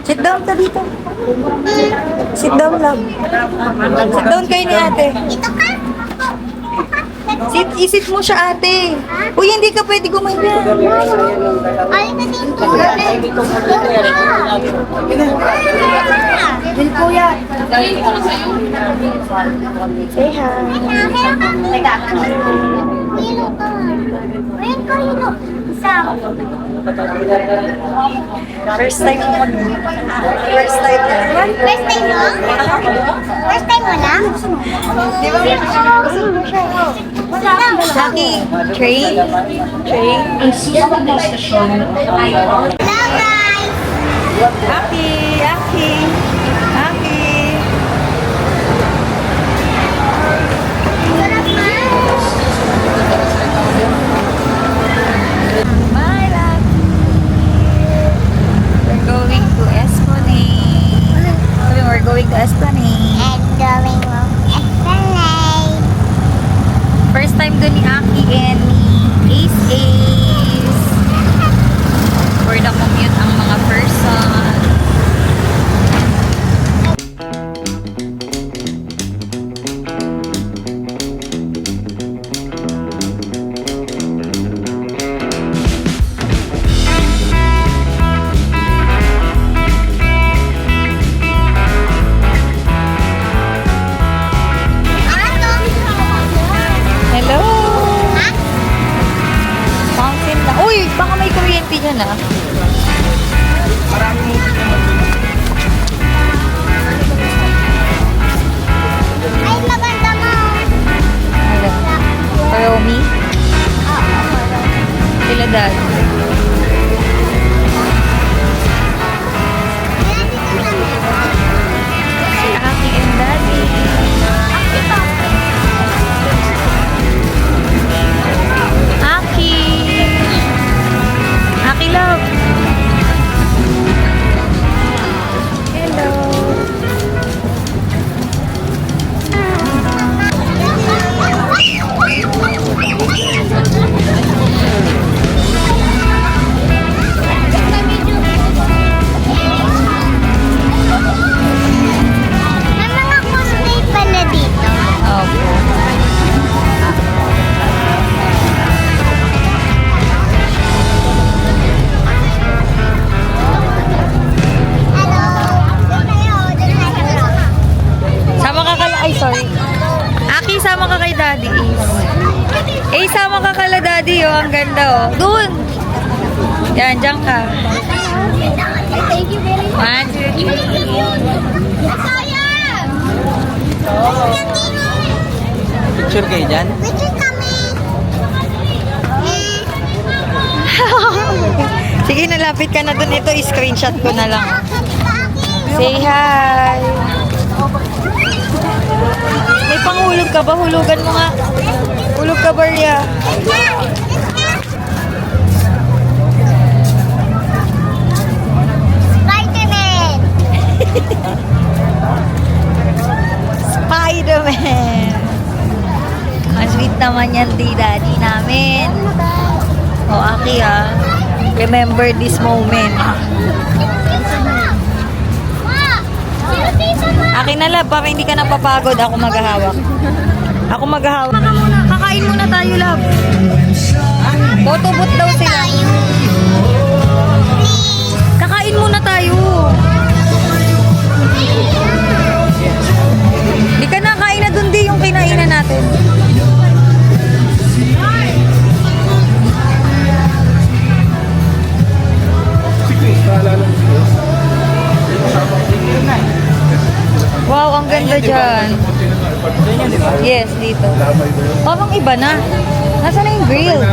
Sit down ka dito. Sit down lang. Sit down kayo ni ate. Isit mo siya ate. Uy, hindi ka pwede gumanyan. Ay, na dito. Dil kuya. Say hi. Hilo ka. Ayan ka, hilo. Isa. First time mo First time mo? First time mo? First time mo lang? Di ba? Lucky. Train? Train? Hello guys! Aki! Aki! Aki! Sarap na! Bye, Lucky! We're going to Esplanade. We're going to Esplanade. I'm going to Esplanade. First time doon ni Aki and ni Ace. For the commute ang mga person. Hello! Fountain na. Uy, baka may kuryente dyan ah. Ay, maganda mo! Hello. Follow me. Sila dad. Si Aki and Daddy. Aki! Aki love! Hello! May mga cosplay pa na dito. Opo. Hello! Sama ka kay... Ay, sorry. Aki, sama ka kay Daddy Ace. Ace, sama ka kala Daddy, oh. Ang ganda, oh. Doon! Yan, dyan ka. Thank you very much. 1, 2, 3. Sayang! Picture kayo dyan? Picture kami! Sige, nalapit ka na doon. Ito, screenshot ko na lang. Say hi! May panghulog ka ba? Hulugan mo nga. Hulog ka, Barya. Spider-Man! Spider-Man! Ang sweet naman yan, di daddy namin. O, Aki ah. Remember this moment. Akin na love, para hindi ka napapagod. Ako maghahawak. Ako maghahawak. Kakain muna tayo, love. Botobot daw sila. Kakain muna tayo. Di ka nakain na dun di yung kinainan natin. Wow, ang ganda dyan. Yes, dito. Parang iba na. Nasaan na yung grill?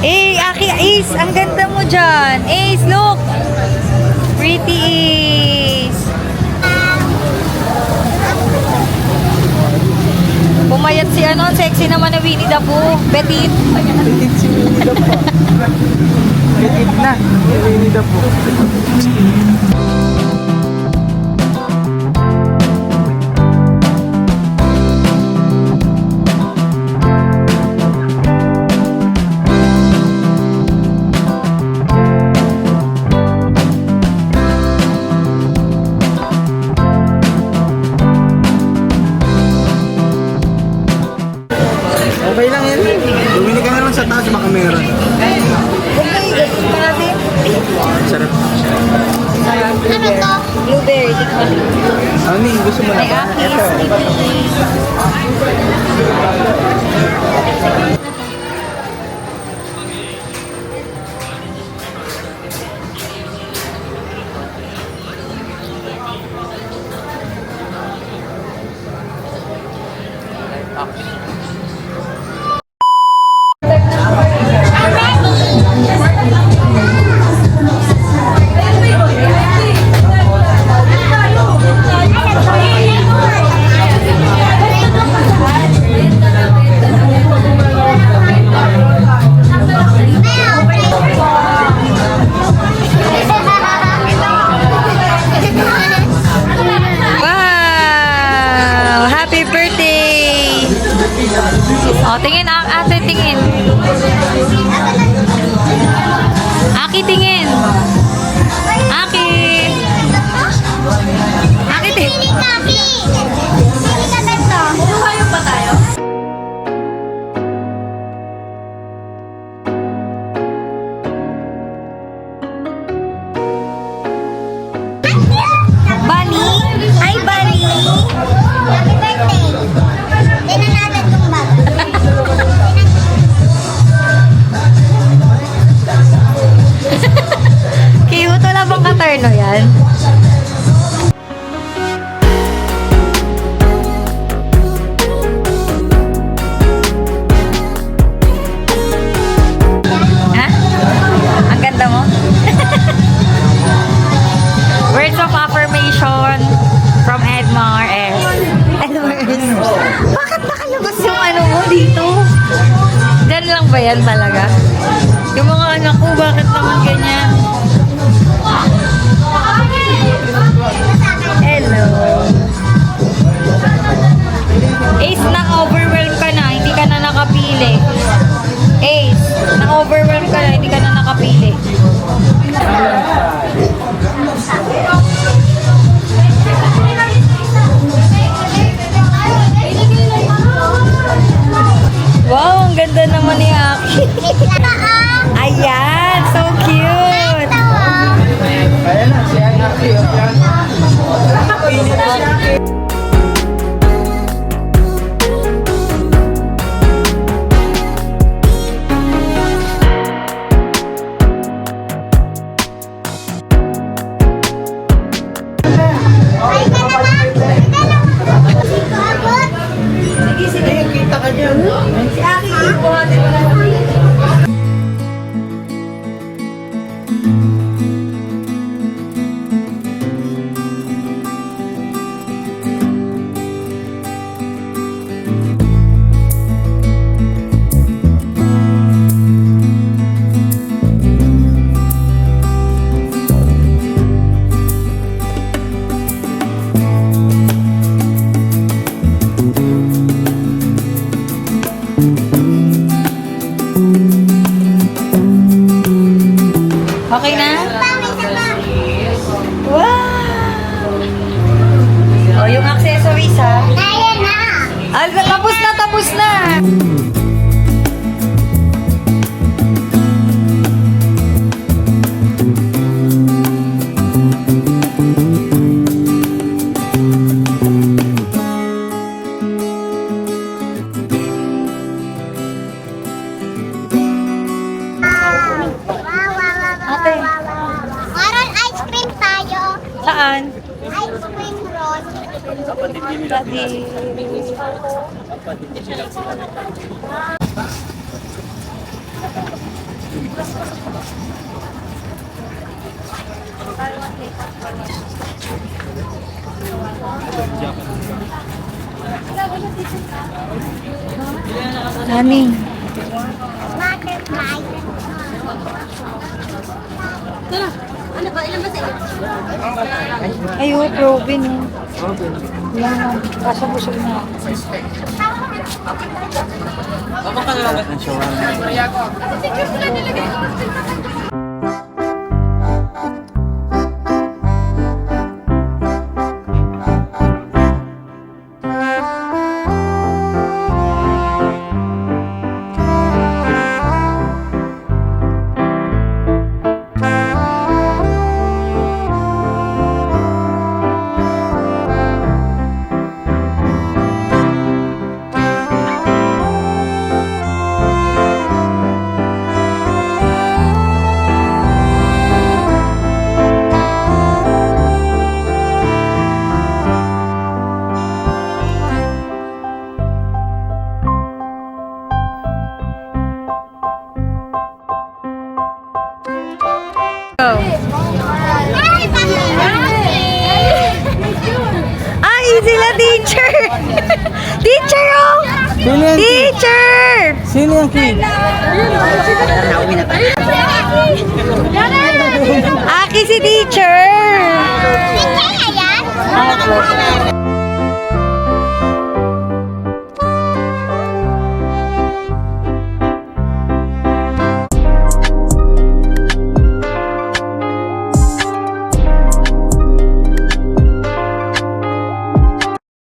Eh, Aki, Ace, ang ganda mo dyan. Ace, look. Pretty Ace. Pumayat si ano, sexy naman na Winnie the Pooh. Petit. Petit si Winnie the Pooh. Petit na. Winnie the Pooh. kasi baka meron. Sarap. Ano to? Blueberry. Tikman. Ano yung gusto mo na May ba? akis, Ito. sticky. Wow! Happy birthday! O, tingin ate, tingin. Aki, tingin. Aki. Aki, tingin. Pili ka, Pili. Pili ka ganito. Lumayo pa tayo? Bunny? Hi, Bunny! Happy birthday. Tingnan natin kung bago. Cute. Wala bang katerno yan? Ha? Ang ganda mo? Words of affirmation from Edmar S. Edmar S. Bakit nakalabas yung ano mo dito? Diyan lang ba yan talaga? Yung mga anak ko, bakit naman ganyan? Hello. Ace, na-overwhelm ka na, hindi ka na nakapili. Ace, na-overwhelm ka na, hindi ka na nakapili. Wow, ang ganda naman ni Aki. Ayan, so cute. Ayan na, si Aki. Pili na si Aki. Sige, Kita ka dyan. si Aki, buhatin mo na. Okay na? Wow! Oh, yung accessories ha. Ayan na. Ah, tapos na, tapos na! Ate. Meron ice cream tayo. Saan? Ice cream roll. Daddy. Nani? Butterfly. Ano ba? Ilan ba sa'yo? Ay, oh, Robin. Yan, kasabusog na. Ang shawarma. Sino yan? Teacher! Sino yung kid? Aki si teacher! Kaya yan? Opo.